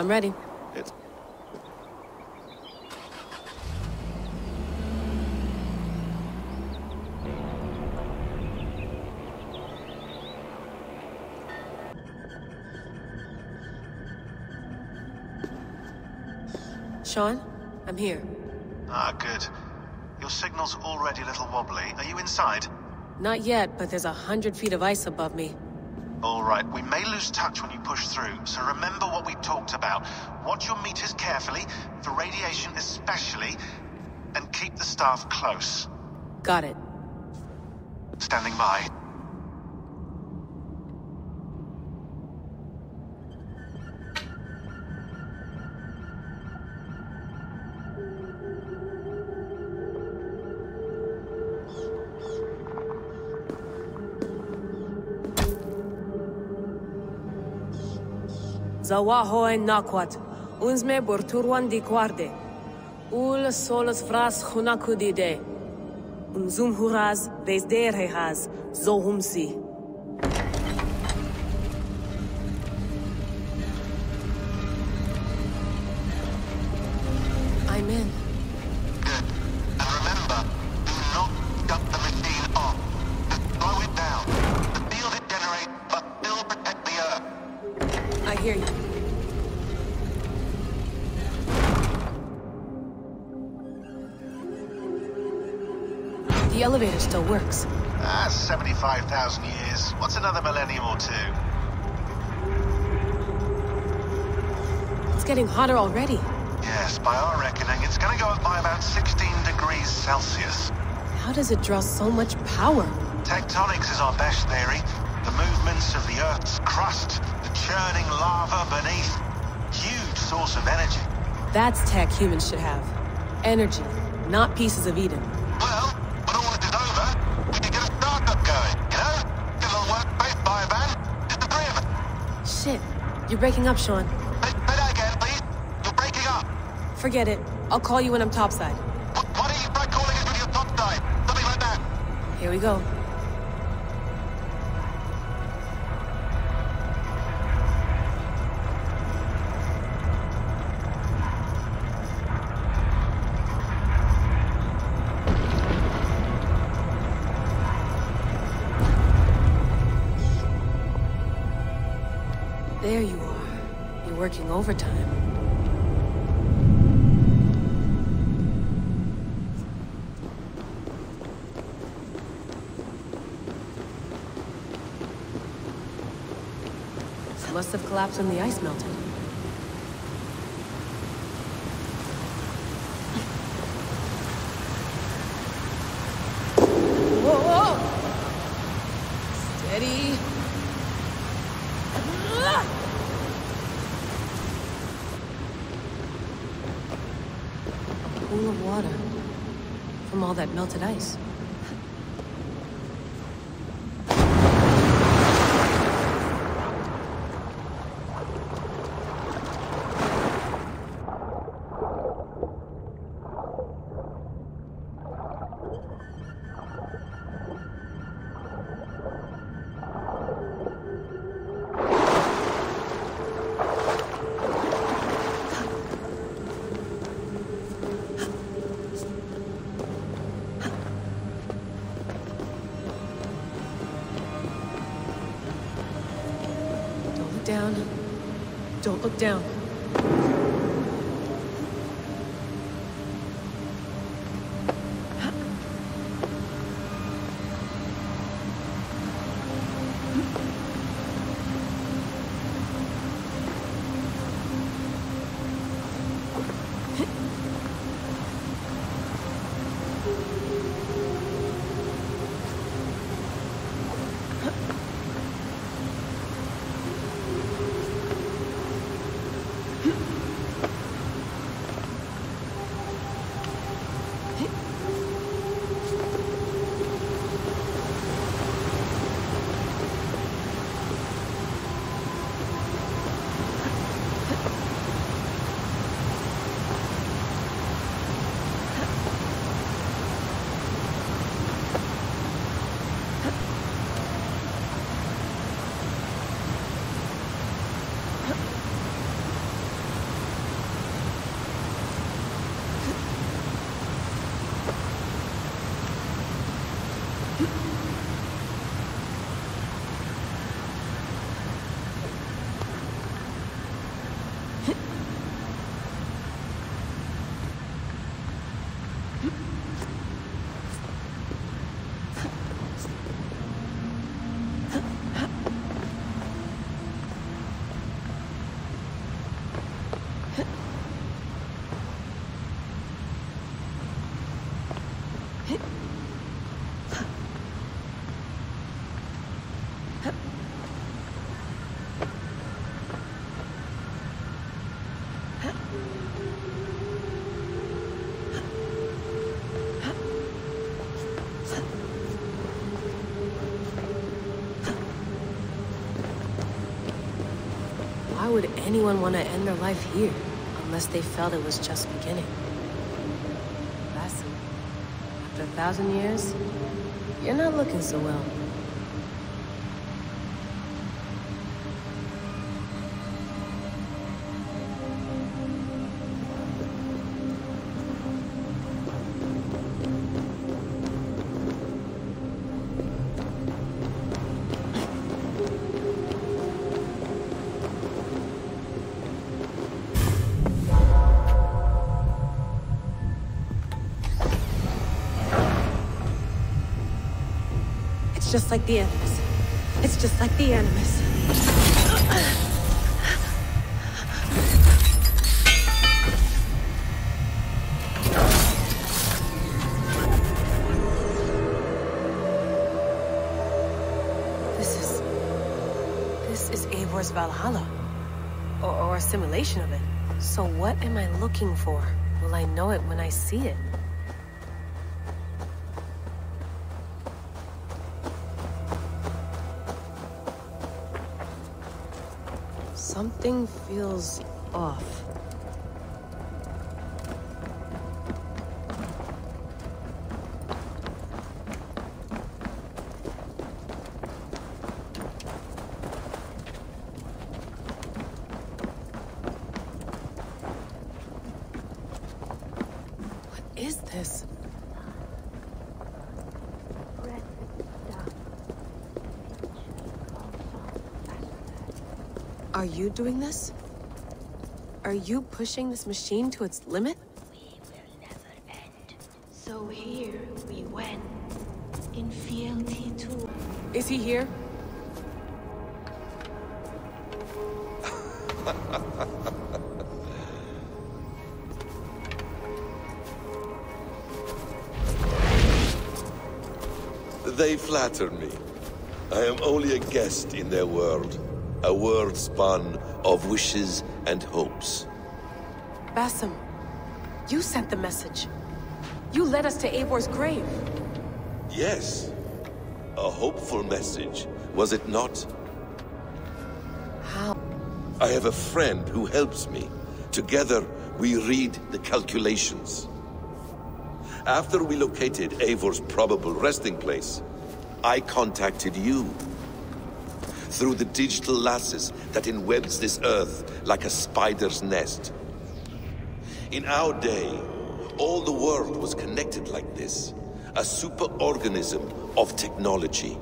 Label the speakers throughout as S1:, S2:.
S1: I'm ready.
S2: It's...
S1: Sean, I'm here.
S3: Ah, good. Your signal's already a little wobbly. Are you inside?
S1: Not yet, but there's 100 feet of ice above me.
S3: All right, we may lose touch when you push through, so remember what we talked about. Watch your meters carefully, for radiation especially, and keep the staff close.
S1: Got it.
S3: Standing by.
S1: Zawaho en nakwat, unsme borturwan di guarde. Ul solos vras hunakudide. Unzum huraz, vesderhehaz, zohumsi. I'm in.
S3: Good. And remember, do not shut the machine off. Just slow it down. The field it generates, but still protect the Earth.
S1: I hear you. The elevator still works.
S3: 75,000 years. What's another millennium or two?
S1: It's getting hotter already.
S3: Yes, by our reckoning, it's gonna go up by about 16 degrees Celsius.
S1: How does it draw so much power?
S3: Tectonics is our best theory. The movements of the Earth's crust, the churning lava beneath. Huge source of energy.
S1: That's tech humans should have. Energy, not pieces of Eden.
S3: Well, when all this is over, we can get a startup going, you know? Get a little workspace, buy a van, just the three of us.
S1: Shit, you're breaking up, Sean.
S3: Say that again, please. You're breaking up.
S1: Forget it. I'll call you when I'm topside.
S3: Why don't you try calling us with your top side? Something like that.
S1: Here we go. There you are. You're working overtime. Must have collapsed when the ice melted. Whoa! Steady. Pool of water from all that melted ice. Down. Don't look down. Why would anyone want to end their life here, unless they felt it was just beginning? Listen, after 1,000 years, you're not looking so well. Just like the Animus. It's just like the Animus. This is Eivor's Valhalla. Or a simulation of it. So what am I looking for? Will I know it when I see it? Something feels off. What is this? Are you doing this? Are you pushing this machine to its limit?
S2: We will never end. So here we went. In fealty to...
S1: Is he here?
S4: They flatter me. I am only a guest in their world. A world spun of wishes and hopes.
S1: Basim, you sent the message. You led us to Eivor's grave.
S4: Yes. A hopeful message, was it not?
S1: How?
S4: I have a friend who helps me. Together, we read the calculations. After we located Eivor's probable resting place, I contacted you. Through the digital lasses that enwebs this Earth like a spider's nest. In our day, all the world was connected like this. A superorganism of technology.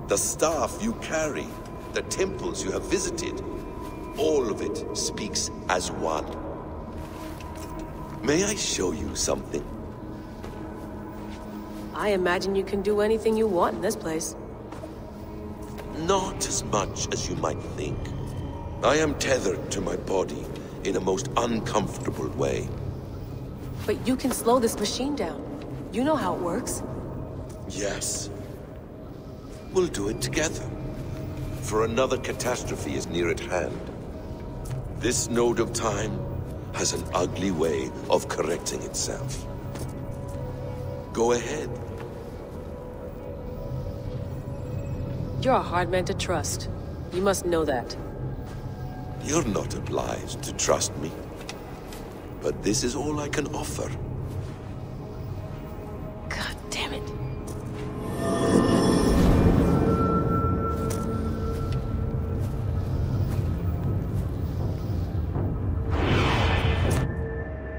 S4: The staff you carry, the temples you have visited, all of it speaks as one. May I show you something?
S1: I imagine you can do anything you want in this place.
S4: Not as much as you might think. I am tethered to my body in a most uncomfortable way.
S1: But you can slow this machine down. You know how it works.
S4: Yes. We'll do it together. For another catastrophe is near at hand. This node of time has an ugly way of correcting itself. Go ahead.
S1: You're a hard man to trust. You must know that.
S4: You're not obliged to trust me. But this is all I can offer.
S1: God damn it.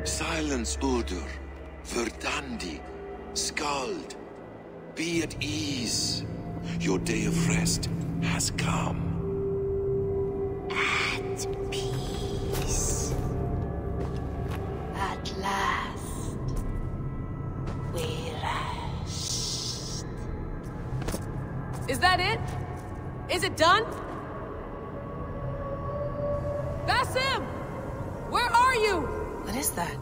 S4: Silence, Udur. Verdandi. Skald. Be at ease. Your day of rest has come.
S2: At peace. At last. We rest.
S1: Is that it? Is it done? Basim! Where are you? What is that?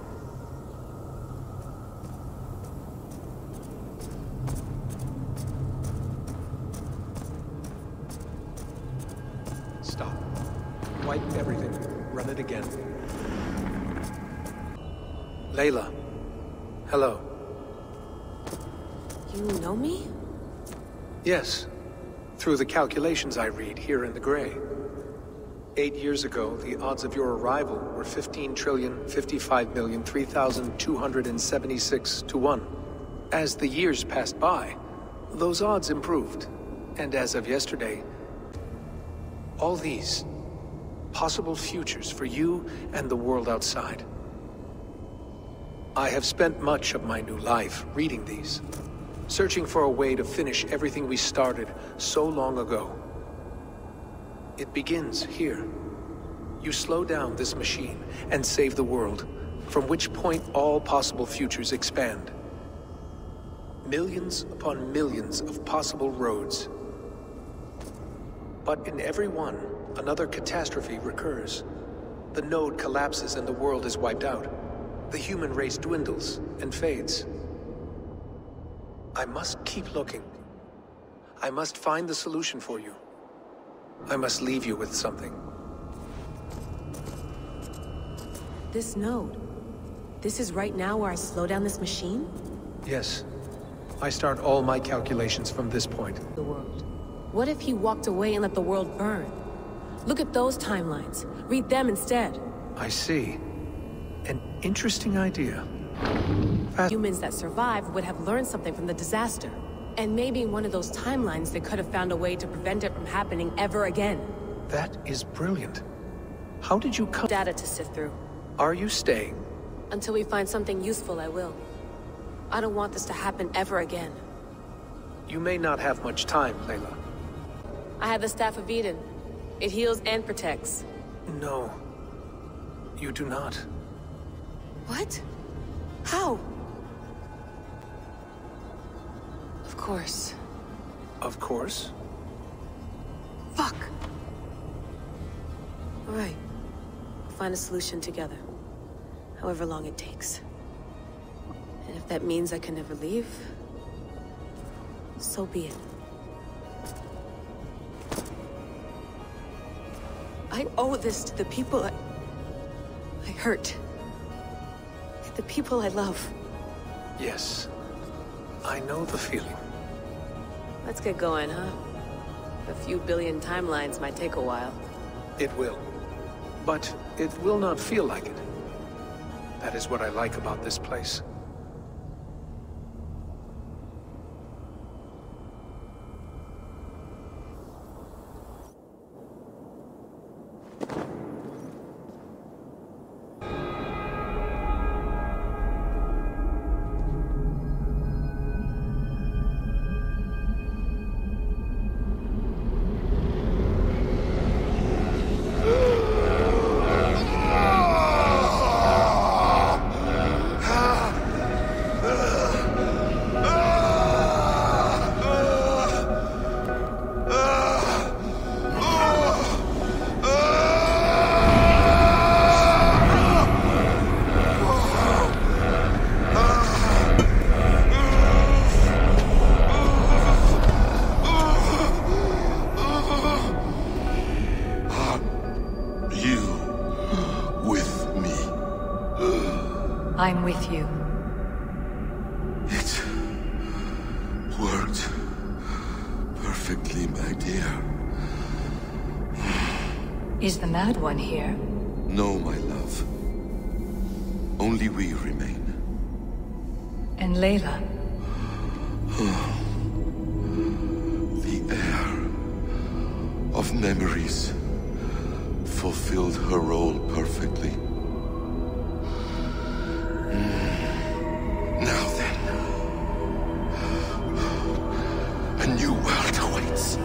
S5: Wipe everything. Run it again. Layla. Hello.
S1: You know me?
S5: Yes. Through the calculations I read here in the gray. 8 years ago, the odds of your arrival were 15,055,003,276 to 1. As the years passed by, those odds improved. And as of yesterday, all these possible futures for you and the world outside. I have spent much of my new life reading these, searching for a way to finish everything we started so long ago. It begins here. You slow down this machine and save the world, from which point all possible futures expand. Millions upon millions of possible roads. But in every one, another catastrophe recurs. The node collapses and the world is wiped out. The human race dwindles and fades. I must keep looking. I must find the solution for you. I must leave you with something.
S1: This node. This is right now where I slow down this machine?
S5: Yes. I start all my calculations from this point.
S1: The world. What if he walked away and let the world burn? Look at those timelines. Read them instead.
S5: I see. An interesting idea.
S1: Humans that survived would have learned something from the disaster. And maybe in one of those timelines they could have found a way to prevent it from happening ever again.
S5: That is brilliant. How did you come—
S1: Data to sift through.
S5: Are you staying?
S1: Until we find something useful, I will. I don't want this to happen ever again.
S5: You may not have much time, Layla.
S1: I have the Staff of Eden. It heals and protects.
S5: No. You do not.
S1: What? How? Of course.
S5: Of course.
S1: Fuck! Alright. We'll find a solution together. However long it takes. And if that means I can never leave, so be it. I owe this to the people I hurt. The people I love.
S5: Yes. I know the feeling.
S1: Let's get going, huh? A few billion timelines might take a while.
S5: It will. But it will not feel like it. That is what I like about this place.
S6: I'm with you.
S4: It worked perfectly, my dear.
S6: Is the Mad One here?
S4: No, my love. Only we remain.
S6: And Layla?
S4: The air of memories fulfilled her role perfectly. Now then, a new world awaits.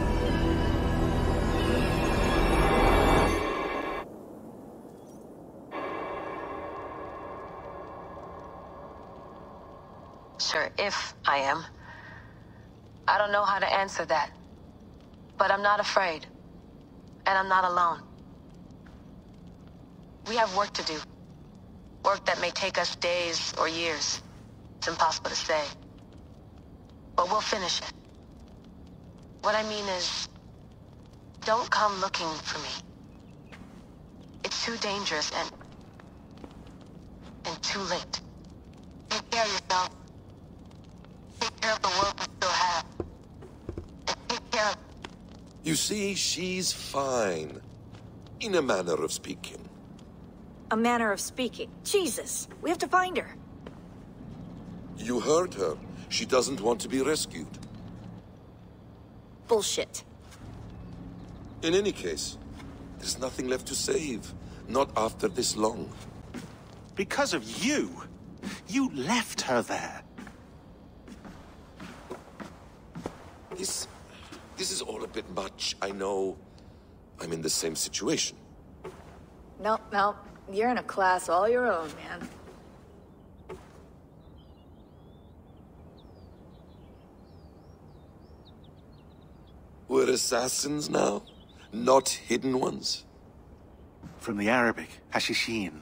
S1: Sure, if I am. I don't know how to answer that. But I'm not afraid. And I'm not alone. We have work to do. Work that may take us days or years. It's impossible to say. But we'll finish it. What I mean is, don't come looking for me. too dangerous and too late. Take care of yourself. Take care of the world we still have. And take care of...
S4: You see, she's fine. In a manner of speaking.
S7: A manner of speaking. Jesus, we have to find her.
S4: You heard her. She doesn't want to be rescued.
S7: Bullshit.
S4: In any case, there's nothing left to save. Not after this long.
S3: Because of you. You left her there.
S4: This is all a bit much, I know. I'm in the same situation.
S7: No. You're in a class all your own, man.
S4: We're assassins now? Not hidden ones?
S3: From the Arabic, Hashishin.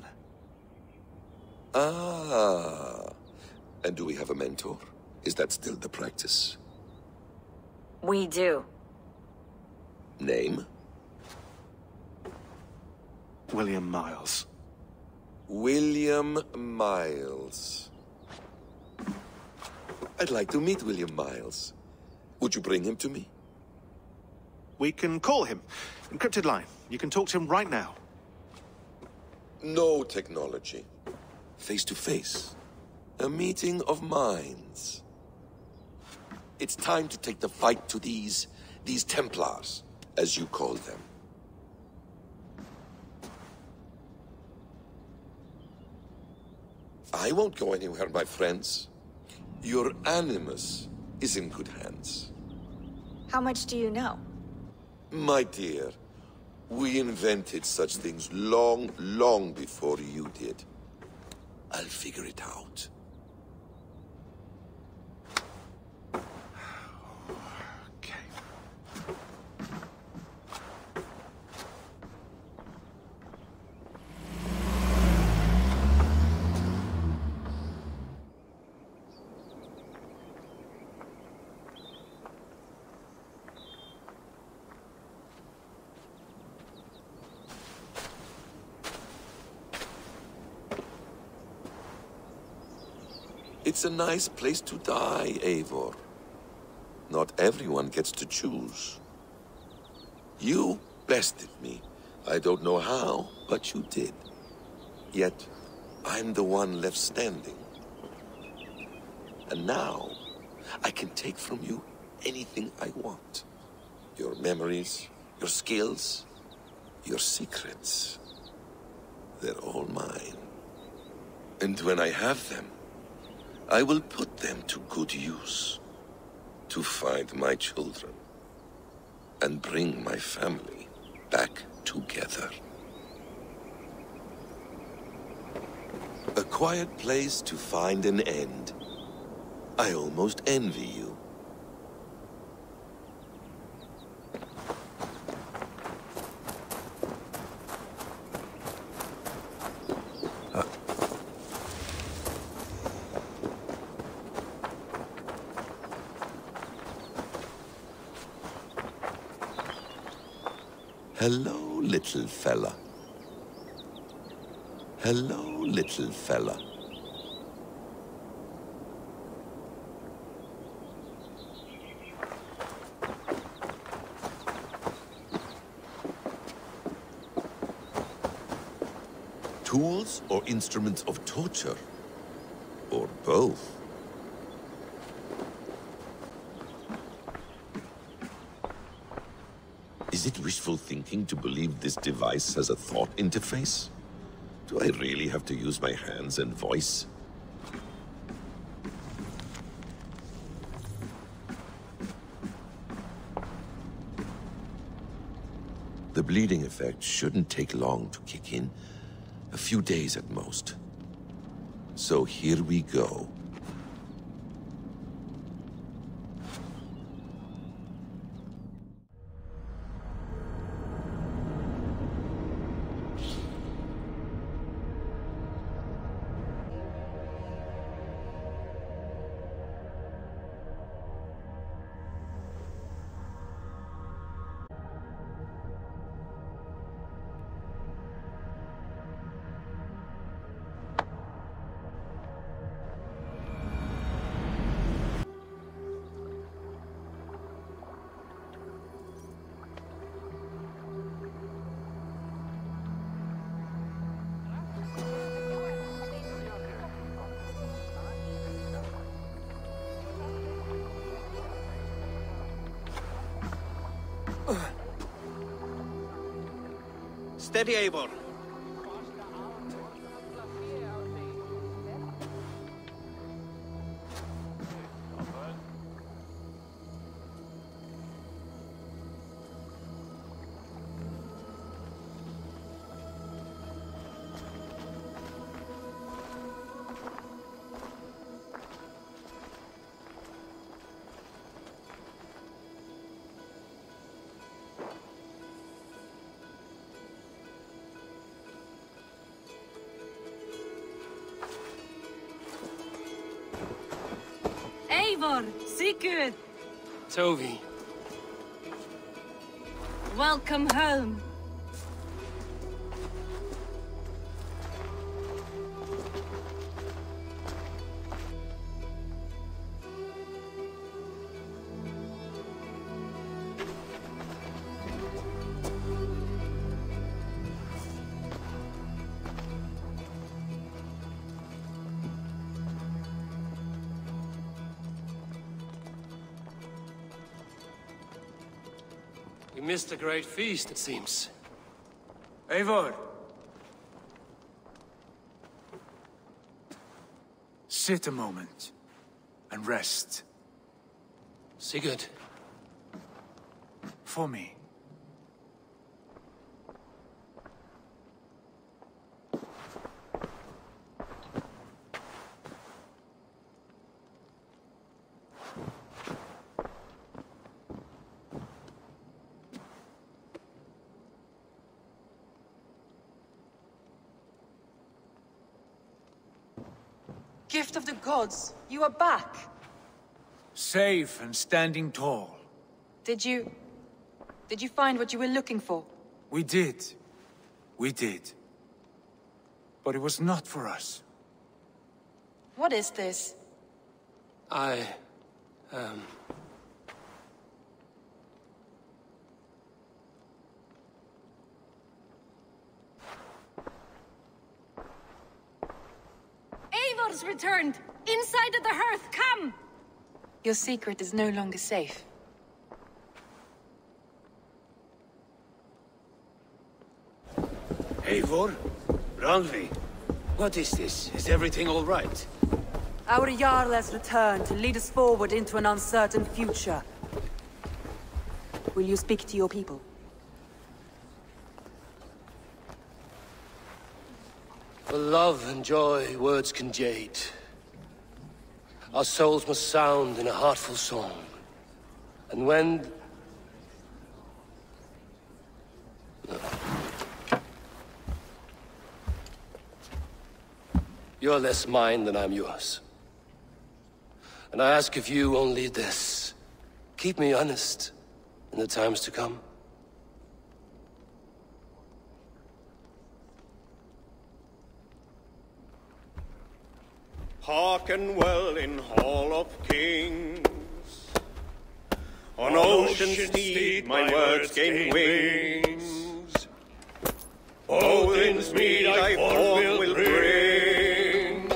S4: Ah. And do we have a mentor? Is that still the practice?
S7: We do.
S4: Name?
S3: William Miles.
S4: William Miles. I'd like to meet William Miles. Would you bring him to me?
S3: We can call him. Encrypted line. You can talk to him right now.
S4: No technology. Face to face. A meeting of minds. It's time to take the fight to these Templars, as you call them. I won't go anywhere, my friends. Your animus is in good hands.
S7: How much do you know?
S4: My dear, we invented such things long, long before you did. I'll figure it out.
S3: Okay.
S4: It's a nice place to die, Eivor. Not everyone gets to choose. You bested me. I don't know how, but you did. Yet, I'm the one left standing. And now, I can take from you anything I want. Your memories, your skills, your secrets. They're all mine. And when I have them, I will put them to good use. To find my children. And bring my family back together. A quiet place to find an end. I almost envy you. Hello, little fella. Hello, little fella. Tools or instruments of torture? Or both? Is it wishful thinking to believe this device has a thought interface? Do I really have to use my hands and voice? The bleeding effect shouldn't take long to kick in. A few days at most. So here we go.
S8: Steady, Eivor.
S9: Eivor, Sigurd!
S10: Tovi.
S9: Welcome home.
S10: We missed a great feast, it seems.
S5: Eivor! Sit a moment and rest.
S10: Sigurd.
S5: For me.
S11: Gift of the gods, you are back.
S5: Safe and standing tall.
S11: Did you find what you were looking for?
S5: We did. We did. But it was not for us.
S11: What is this?
S9: Eivor's returned! Inside of the hearth, come!
S11: Your secret is no longer safe.
S8: Eivor? Randvi? What is this? Is everything all right?
S12: Our Jarl has returned to lead us forward into an uncertain future. Will you speak to your people?
S10: For love and joy, words can jade. Our souls must sound in a heartful song. And when... You're less mine than I'm yours. And I ask of you only this. Keep me honest in the times to come.
S13: Hearken well in Hall of Kings. On ocean steed my words gain wings. Odin's mead I forth will bring.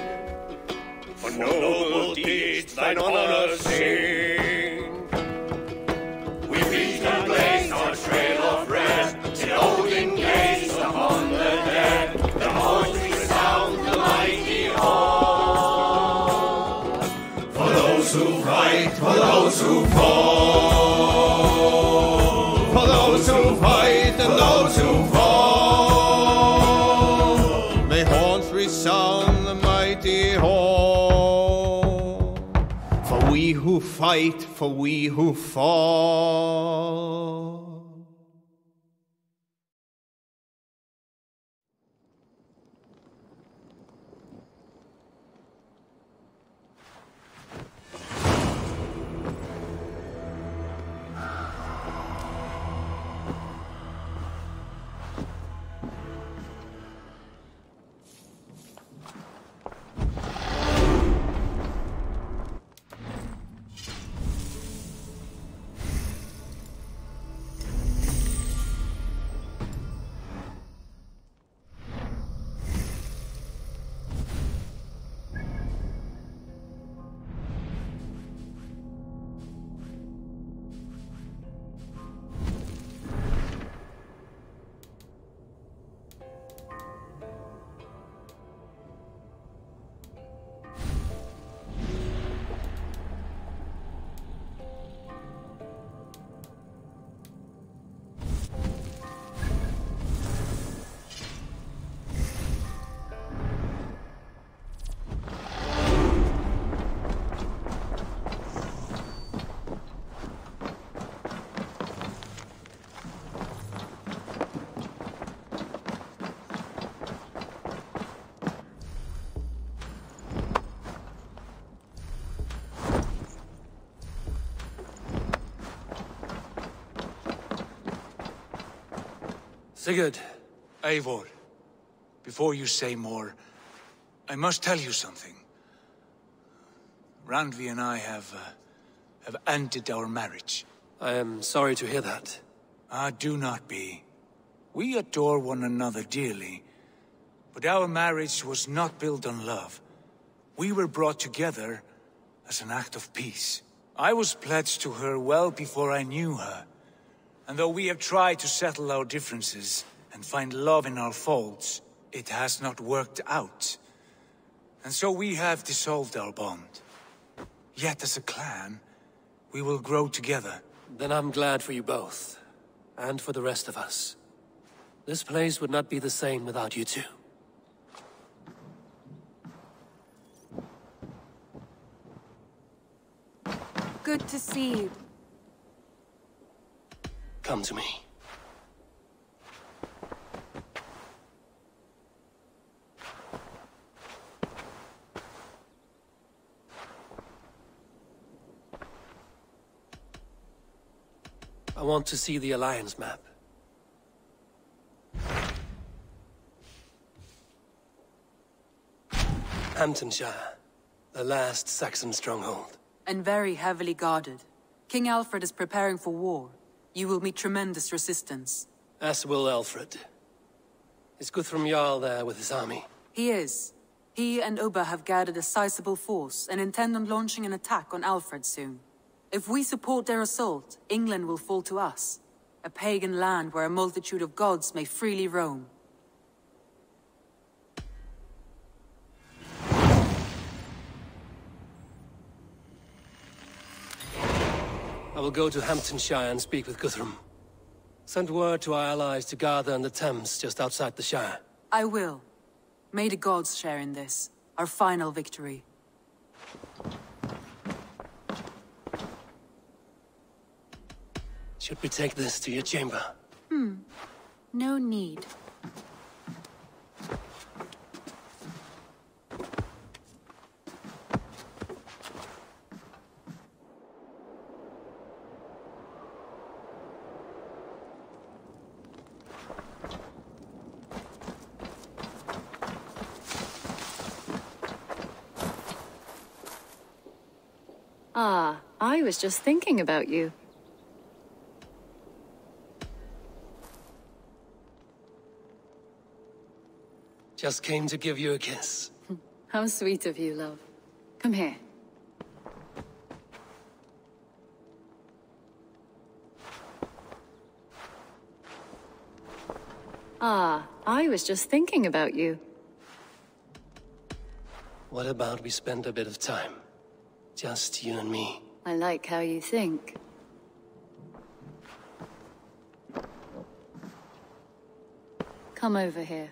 S13: For noble deeds thine honor sing. We reach and blaze our trail of red, till Odin gaze upon the dead. The voice resound the mighty hall. For those who fight, for those who fall. For those who fight and those who fall. May horns resound the mighty hall. For we who fight, for we who fall.
S10: Sigurd.
S14: Eivor, before you say more, I must tell you something. Randvi and I have ended our marriage.
S10: I am sorry to hear that.
S14: Do not be. We adore one another dearly, but our marriage was not built on love. We were brought together as an act of peace. I was pledged to her well before I knew her, and though we have tried to settle our differences and find love in our faults, it has not worked out. And so we have dissolved our bond. Yet as a clan, we will grow together.
S10: Then I'm glad for you both, and for the rest of us. This place would not be the same without you two.
S12: Good to see you.
S10: Come to me. I want to see the Alliance map. Hamptonshire, the last Saxon stronghold.
S12: And very heavily guarded. King Alfred is preparing for war. You will meet tremendous resistance.
S10: As will Alfred. Is Guthrum Jarl there with his army?
S12: He is. He and Ubba have gathered a sizable force and intend on launching an attack on Alfred soon. If we support their assault, England will fall to us. A pagan land where a multitude of gods may freely roam.
S10: I will go to Hamptonshire and speak with Guthrum. Send word to our allies to gather on the Thames just outside the Shire.
S12: I will. May the gods share in this, our final victory.
S10: Should we take this to your chamber?
S12: No need.
S15: I was just thinking about you.
S10: Just came to give you a kiss.
S15: How sweet of you, love. Come here. I was just thinking about you.
S10: What about we spend a bit of time? Just you and me.
S15: I like how you think. Come over here.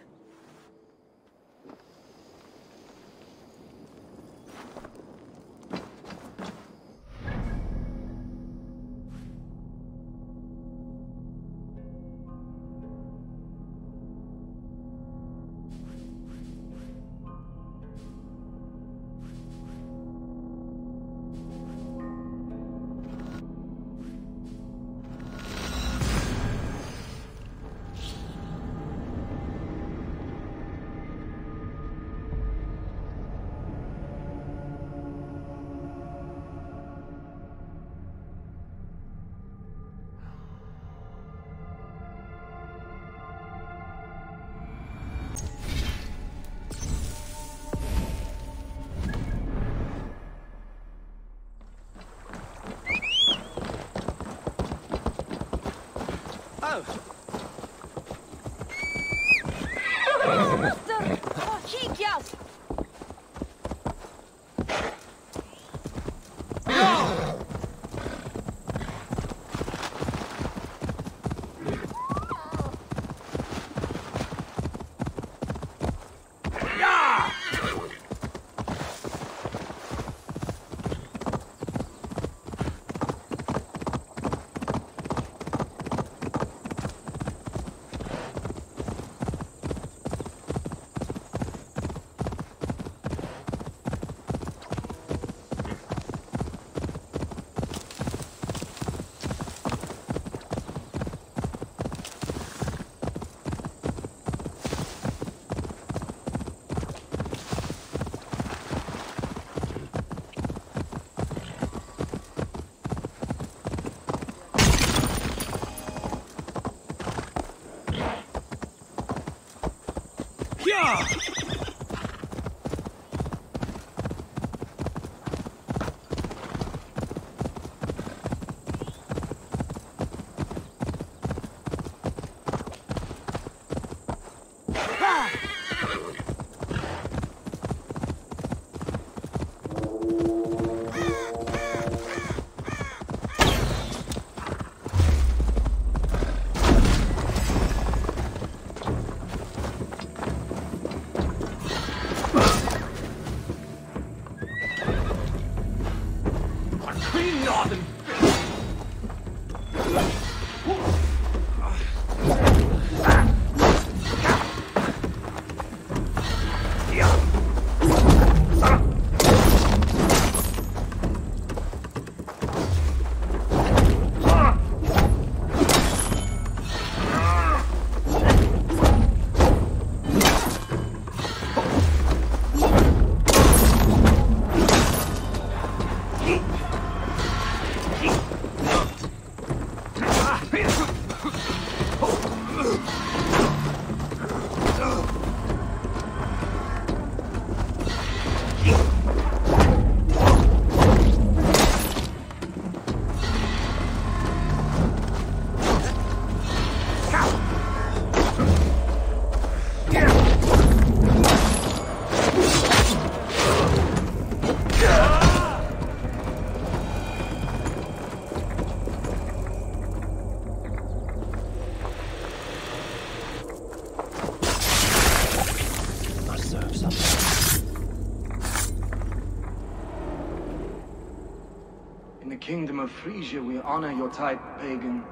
S16: Kingdom of Frisia, we honor your type, pagan.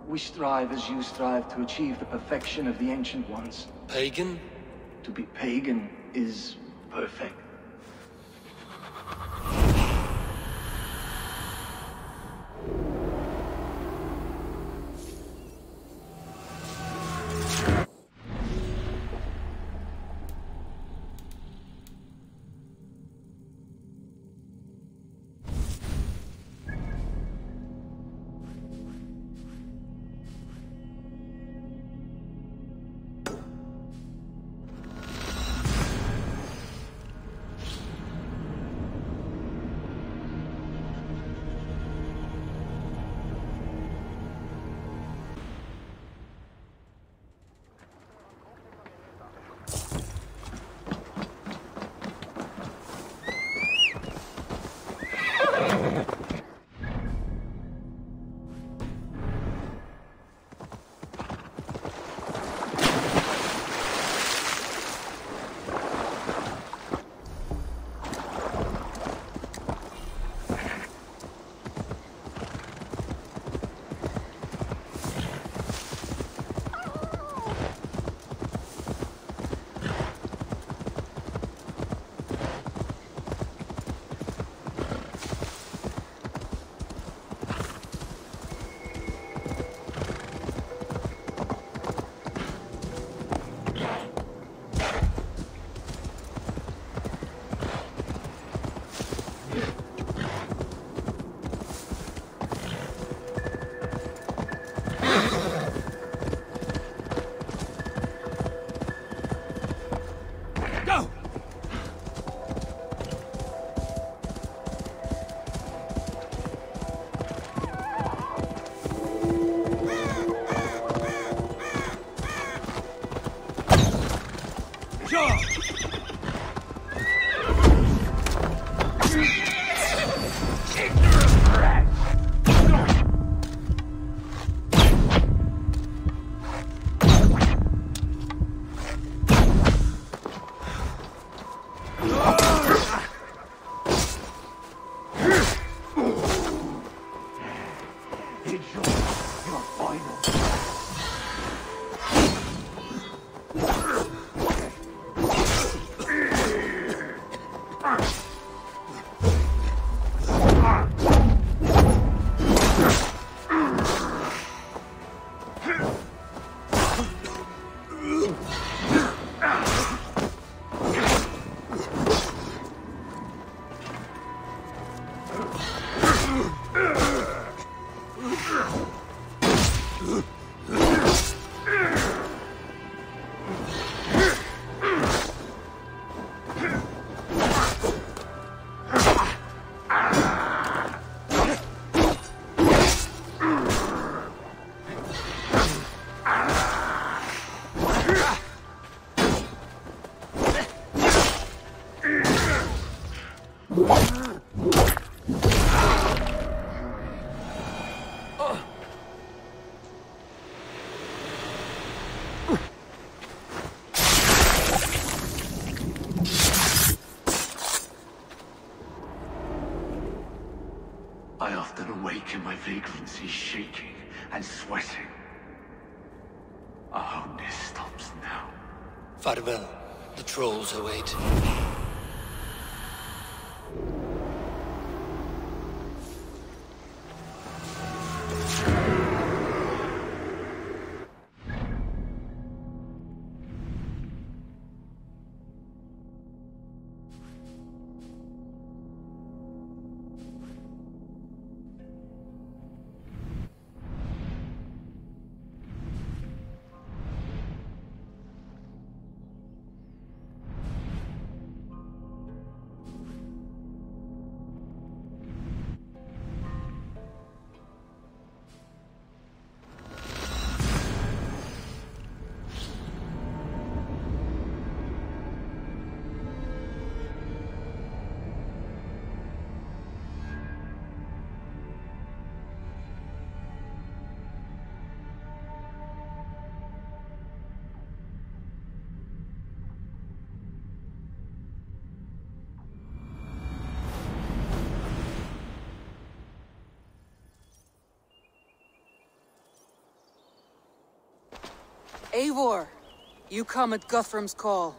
S16: We strive as you strive to achieve the perfection of the Ancient Ones.
S10: Pagan?
S16: To be pagan is perfect. he's shaking and sweating. I hope this stops now.
S10: Farewell. The trolls await.
S12: Eivor, you come at Guthrum's call.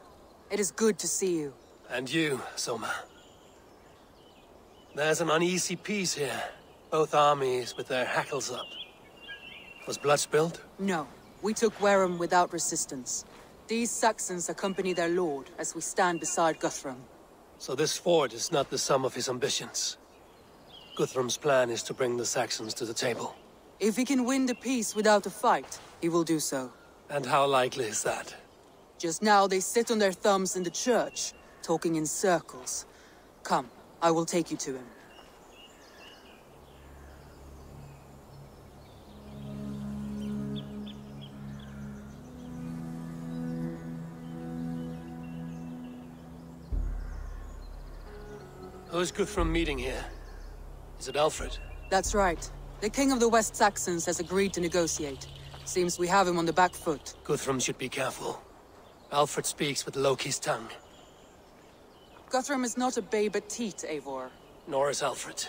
S12: It is good to see you.
S10: And you, Soma. There's an uneasy peace here. Both armies with their hackles up. Was blood spilled?
S12: No. We took Wareham without resistance. These Saxons accompany their lord as we stand beside Guthrum.
S10: So this fort is not the sum of his ambitions. Guthrum's plan is to bring the Saxons to the table.
S12: If he can win the peace without a fight, he will do so.
S10: And how likely is that?
S12: Just now they sit on their thumbs in the church, talking in circles. Come, I will take you to him.
S10: Who is Guthrum meeting here? Is it Alfred?
S12: That's right. The King of the West Saxons has agreed to negotiate. Seems we have him on the back foot.
S10: Guthrum should be careful. Alfred speaks with Loki's tongue.
S12: Guthrum is not a babe at teat, Eivor.
S10: Nor is Alfred.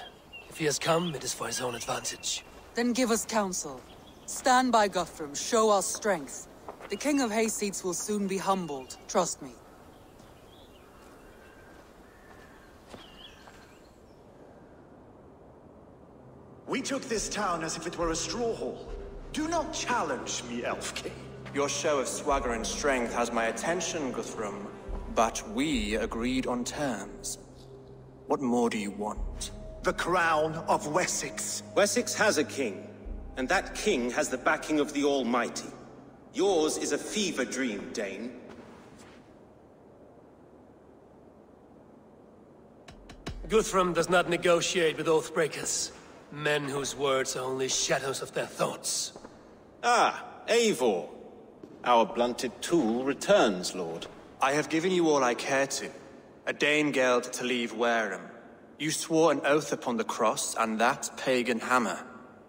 S10: If he has come, it is for his own advantage.
S12: Then give us counsel. Stand by Guthrum, show our strength. The King of Hayseeds will soon be humbled, trust me.
S17: We took this town as if it were a straw hall. Do not challenge me, Elf King.
S18: Your show of swagger and strength has my attention, Guthrum. But we agreed on terms. What more do you want?
S17: The crown of Wessex.
S8: Wessex has a king, and that king has the backing of the Almighty. Yours is a fever dream, Dane.
S10: Guthrum does not negotiate with oathbreakers. Men whose words are only shadows of their thoughts.
S8: Ah, Eivor. Our blunted tool returns, Lord.
S18: I have given you all I care to. A Danegeld to leave Wareham. You swore an oath upon the cross, and that pagan hammer.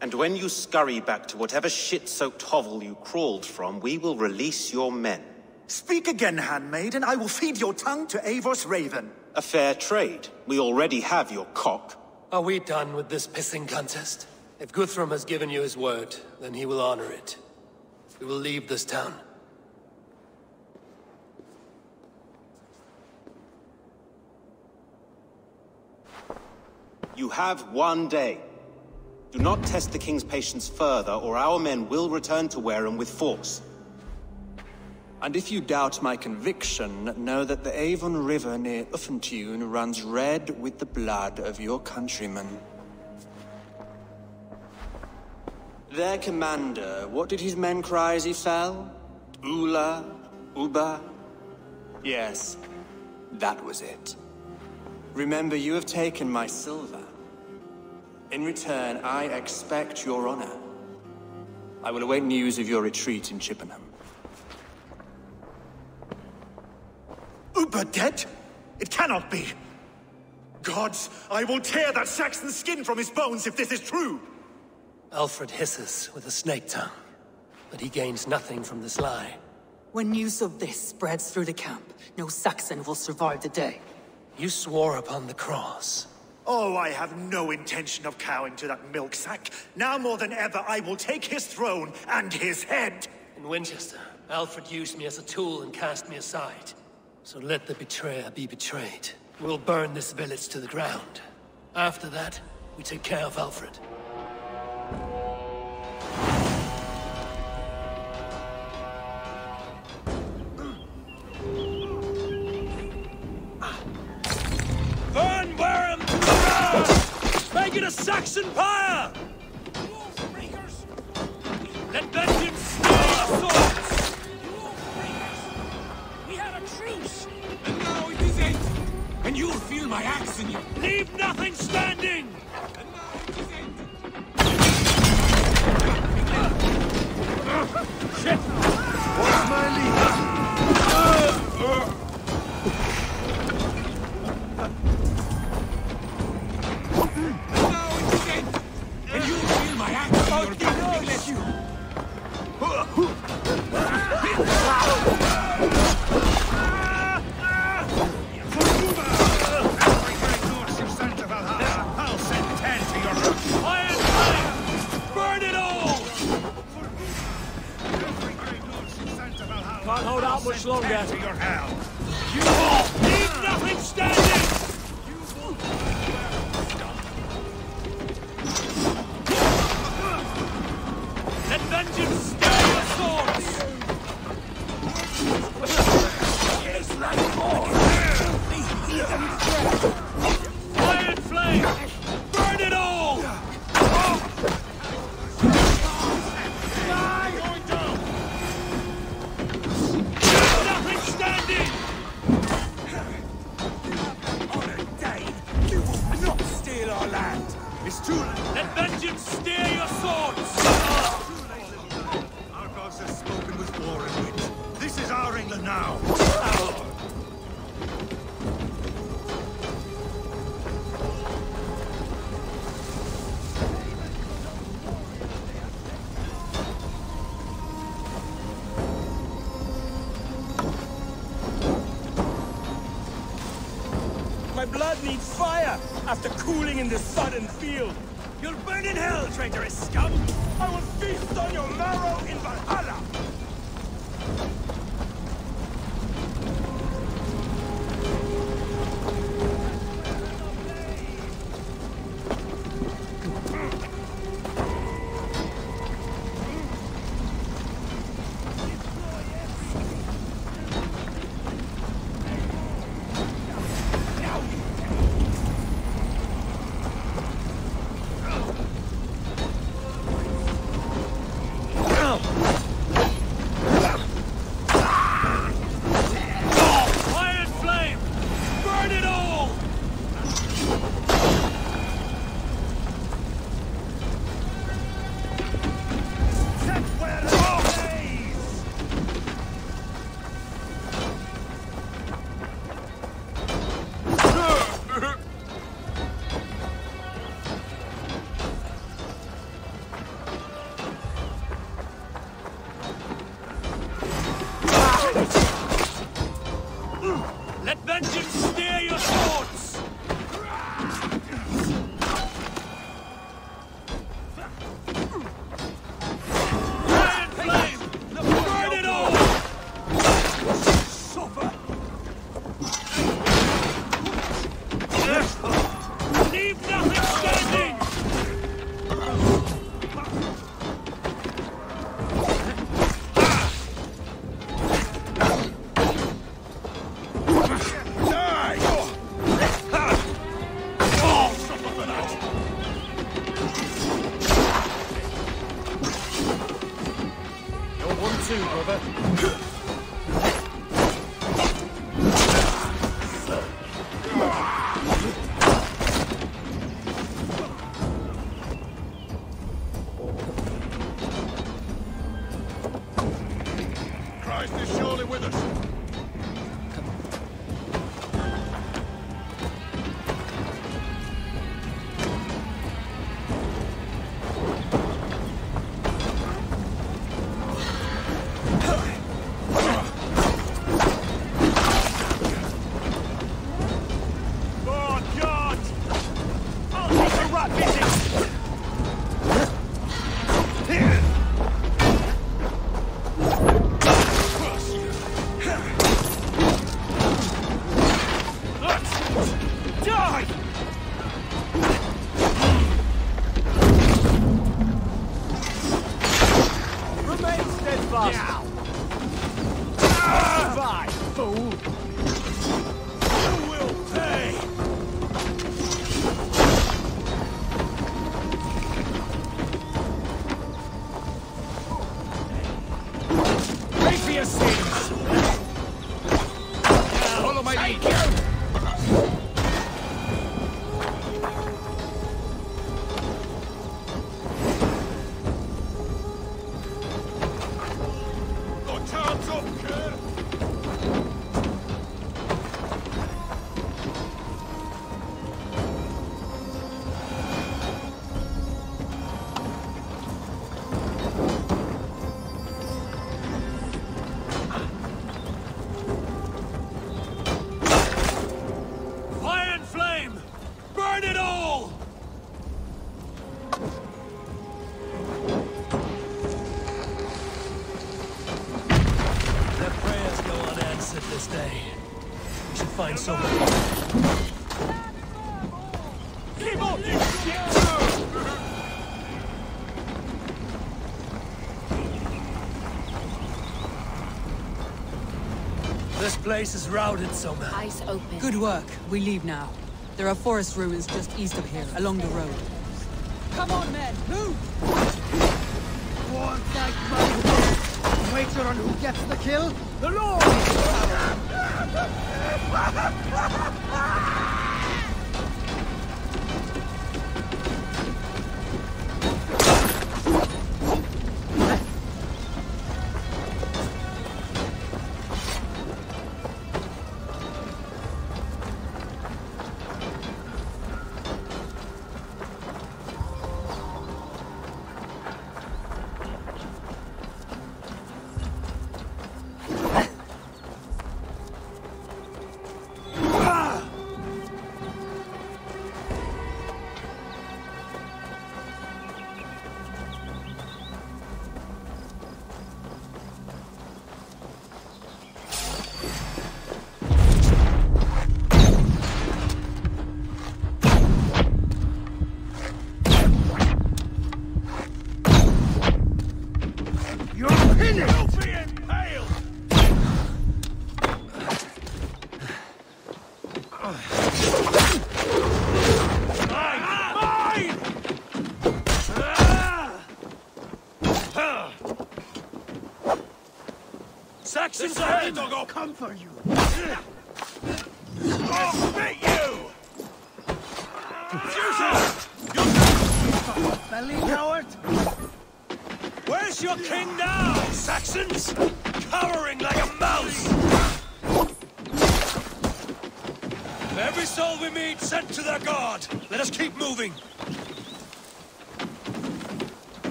S8: And when you scurry back to whatever shit-soaked hovel you crawled from, we will release your men.
S17: Speak again, handmaid, and I will feed your tongue to Eivor's raven.
S8: A fair trade. We already have your cock.
S10: Are we done with this pissing contest? If Guthrum has given you his word, then he will honor it. We will leave this town.
S8: You have 1 day. Do not test the king's patience further, or our men will return to Wareham with force.
S18: And if you doubt my conviction, know that the Avon River near Uffentune runs red with the blood of your countrymen. Their commander, what did his men cry as he fell? Ula? Uba? Yes, that was it. Remember, you have taken my silver. In return, I expect your honor. I will await news of your retreat in Chippenham.
S17: Uber dead? It cannot be. Gods, I will tear that Saxon skin from his bones if this is true.
S10: Alfred hisses with a snake tongue, but he gains nothing from this lie.
S12: When news of this spreads through the camp, no Saxon will survive the day.
S10: You swore upon the cross.
S17: Oh, I have no intention of cowing to that milksack. Now more than ever, I will take his throne and his head.
S10: In Winchester, Alfred used me as a tool and cast me aside. So let the betrayer be betrayed. We'll burn this village to the ground. After that, we take care of Alfred.
S19: Burn Wareham to the ground! Make it a Saxon pyre! Let vengeance steal your swords! We had a truce!
S14: And now it is end! And you'll feel my axe in you!
S19: Leave nothing standing!
S14: And now it is end!
S19: Shit! What's my leader?
S14: And you'll feel my axe in your back, let you!
S17: I'll send 10 to your room.
S19: Iron Flame! Burn it all!
S17: Can't hold out much longer. To your hell.
S19: You all leave nothing standing! Let vengeance stir your swords!
S14: It's like more!
S19: Iron Flame! Burn it all! Going down! Nothing standing!
S14: On a day, you will not steal our land!
S17: It's too late.
S19: Let vengeance steer your swords!
S17: Our gods have spoken with war and wit. This is our England now.
S19: My blood needs fire after cooling in the sodden field. You'll burn in hell, traitorous scum! I will feast on your marrow in Valhalla! Iron Flame! Burn it all!
S17: Set where it blaze!
S19: Let vengeance steer your swords! Iron Flame! Burn it all!
S17: Suffer!
S19: Leave nothing standing!
S17: Die! Oh, suffer for that!
S19: You're 1-2, brother.
S17: Christ is surely with us.
S19: Steadfast! Survive, fool! You will pay! Pay for your sins! Follow my lead!
S10: This day. We should find someone. This place is routed, Soma.
S9: Eyes open.
S12: Good work. We leave now. There are forest ruins just east of here, along the road. Come on, men! Move!
S19: One night, wager on who gets the kill? The Lord! Saxon's head! I'll come for you! I'll spit you! Belly coward!
S10: Where's your king now, Saxons? Cowering like a mouse! Every soul we meet sent to their god. Let us keep moving.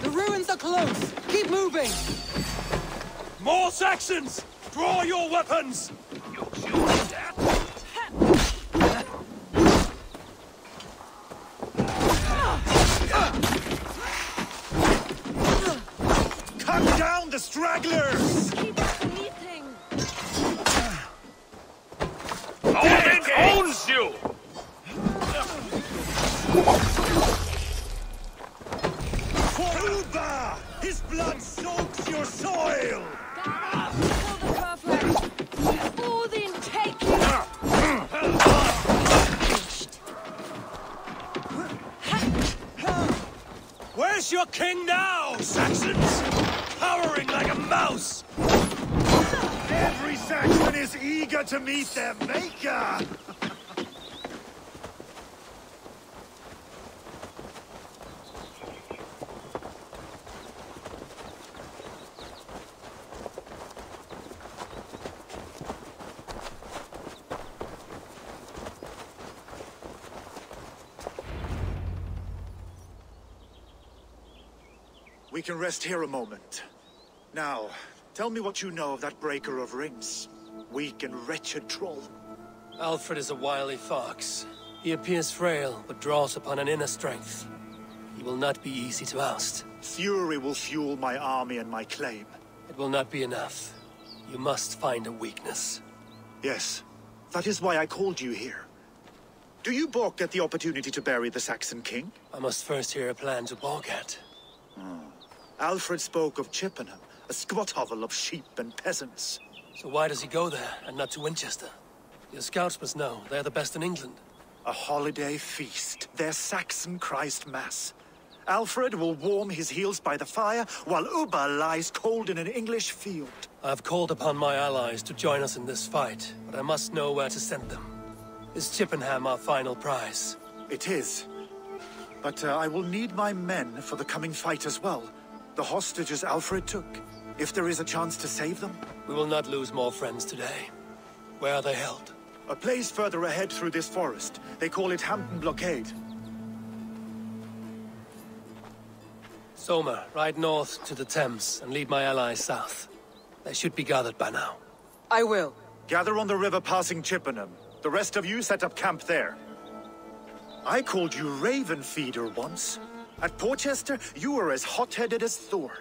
S12: The ruins are close. Keep moving.
S10: More Saxons! Draw your weapons!
S17: Cut down the stragglers!
S9: Keep meeting.
S19: Odin owns you!
S17: For Uba! His blood soaks your soil!
S9: Odin, take you!
S10: Where's your king now, Saxons? Cowering like a mouse!
S17: Every Saxon is eager to meet their maker! We can rest here a moment. Now, tell me what you know of that breaker of rings. Weak and wretched troll.
S10: Alfred is a wily fox. He appears frail, but draws upon an inner strength. He will not be easy to oust.
S17: Fury will fuel my army and my claim.
S10: It will not be enough. You must find a weakness.
S17: Yes, that is why I called you here. Do you balk at the opportunity to bury the Saxon king?
S10: I must first hear a plan to balk at.
S17: Alfred spoke of Chippenham, A squat hovel of sheep and peasants.
S10: So why does he go there, and not to Winchester? Your scouts must know. They're the best in England.
S17: A holiday feast. Their Saxon Christ Mass. Alfred will warm his heels by the fire, while Uba lies cold in an English field.
S10: I've called upon my allies to join us in this fight, but I must know where to send them. Is Chippenham our final prize?
S17: It is. But I will need my men for the coming fight as well. The hostages Alfred took. If there is a chance to save them.
S10: We will not lose more friends today. Where are they held?
S17: A place further ahead through this forest. They call it Hampton Blockade.
S10: Somer, ride north to the Thames and lead my allies south. They should be gathered by now.
S12: I will.
S17: Gather on the river passing Chippenham. The rest of you set up camp there. I called you Raven Feeder once. At Porchester, you were as hot-headed as Thor.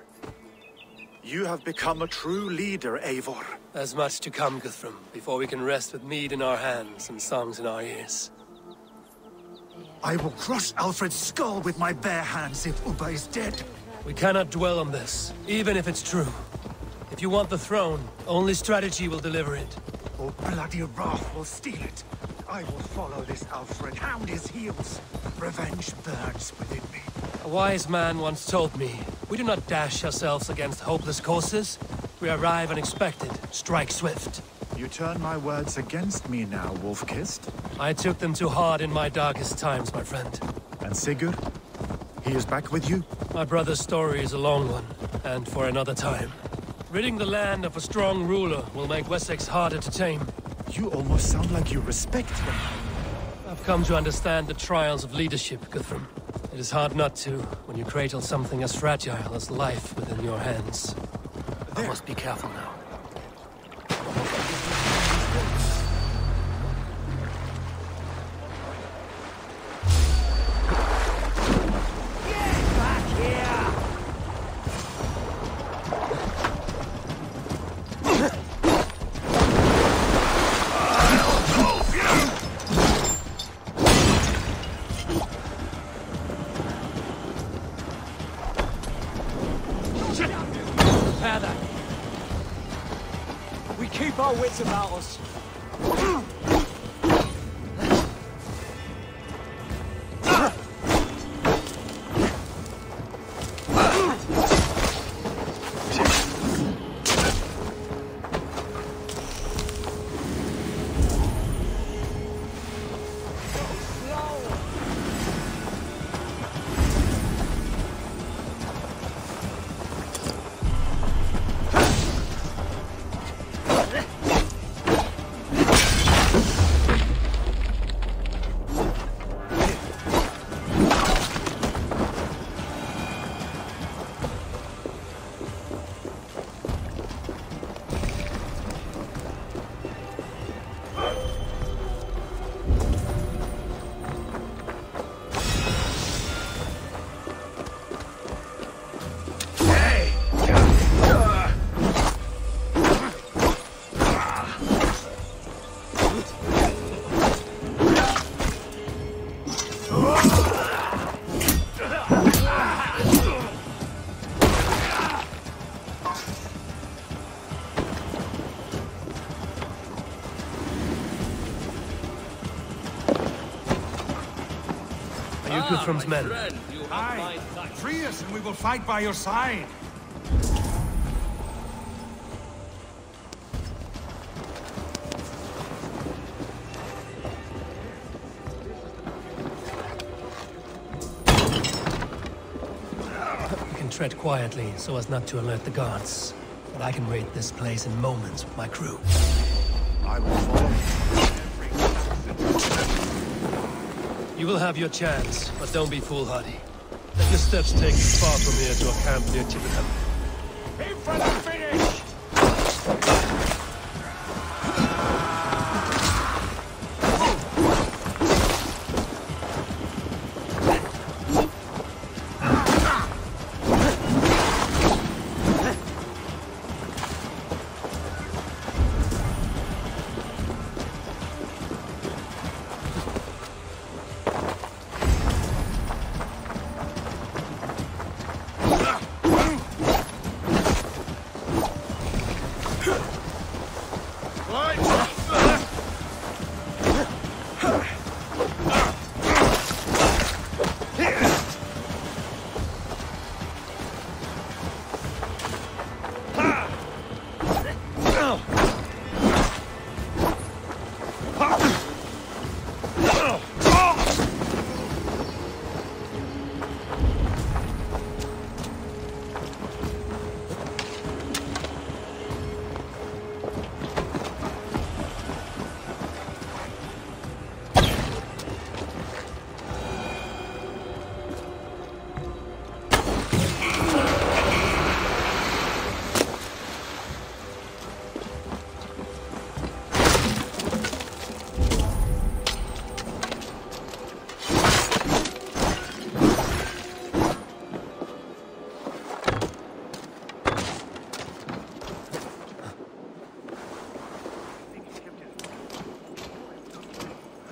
S17: You have become a true leader, Eivor.
S10: There's much to come, Guthrum, before we can rest with mead in our hands and songs in our ears.
S17: I will crush Alfred's skull with my bare hands if Uba is dead.
S10: We cannot dwell on this, even if it's true. If you want the throne, only strategy will deliver it.
S17: Or bloody wrath will steal it. I will follow this Alfred, hound his heels. Revenge burns within me.
S10: A wise man once told me, we do not dash ourselves against hopeless courses. We arrive unexpected, strike swift.
S17: You turn my words against me now, Wolf-Kissed.
S10: I took them too hard in my darkest times, my friend.
S17: And Sigurd? He is back with you?
S10: My brother's story is a long one, and for another time. Ridding the land of a strong ruler will make Wessex harder to tame.
S17: You almost sound like you respect him.
S10: I've come to understand the trials of leadership, Guthrum. It is hard not to, when you cradle something as fragile as life within your hands. I must be careful now.
S19: Our wits about us.
S10: Guthrum's men.
S14: Aye, free us and we will fight by your side.
S10: We can tread quietly so as not to alert the guards. But I can raid this place in moments with my crew.
S17: I will follow.
S10: You will have your chance, but don't be foolhardy. Let your steps take you far from here to a camp near Chippenham.
S19: Aim for the finish!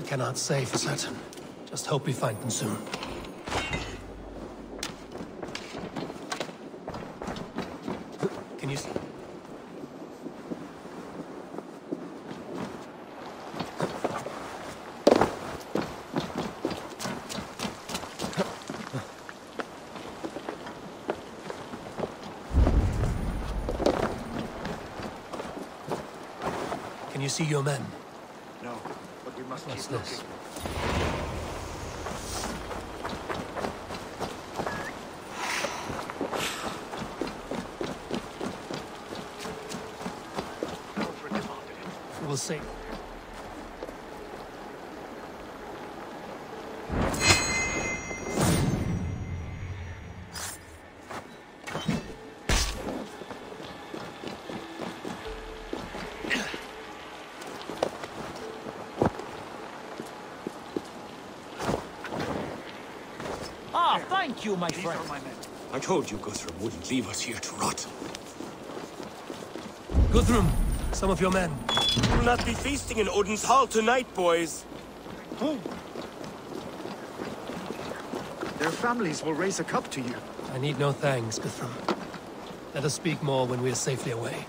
S10: cannot say for certain. Just hope we find them soon. Can you... Can you see your men?
S17: No, but we must
S10: What's
S17: keep
S10: this?
S17: looking.
S10: We'll see.
S19: Ah, thank you, my friend.
S17: These are my men.
S19: I told you Guthrum wouldn't leave us here to rot.
S10: Guthrum, some of your men.
S19: We'll not be feasting in Odin's hall tonight, boys.
S17: Who? Their families will raise a cup to you.
S10: I need no thanks, Guthrum. Let us speak more when we are safely away.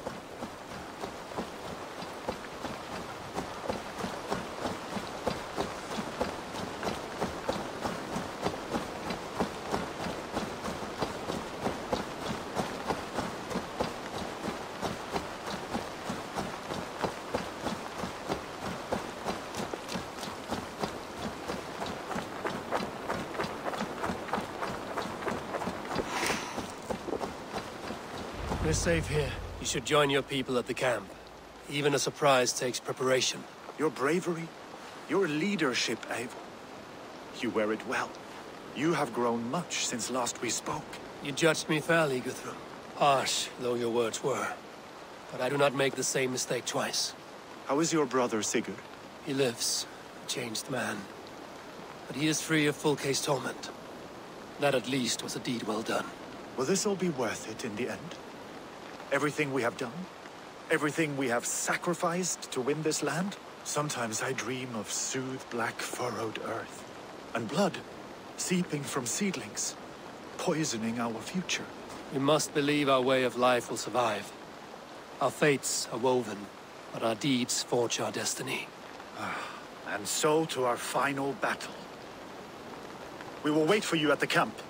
S10: We're safe here. You should join your people at the camp. Even a surprise takes preparation.
S17: Your bravery, your leadership, Eivor. You wear it well. You have grown much since last we spoke.
S10: You judged me fairly, Guthrum. Harsh though your words were. But I do not make the same mistake twice.
S17: How is your brother, Sigurd?
S10: He lives, a changed man. But he is free of full case torment. That at least was a deed well done.
S17: Will this all be worth it in the end? Everything we have done? Everything we have sacrificed to win this land? Sometimes I dream of soothed black furrowed earth. And blood seeping from seedlings, poisoning our future.
S10: We must believe our way of life will survive. Our fates are woven, but our deeds forge our destiny.
S17: And so to our final battle. We will wait for you at the camp.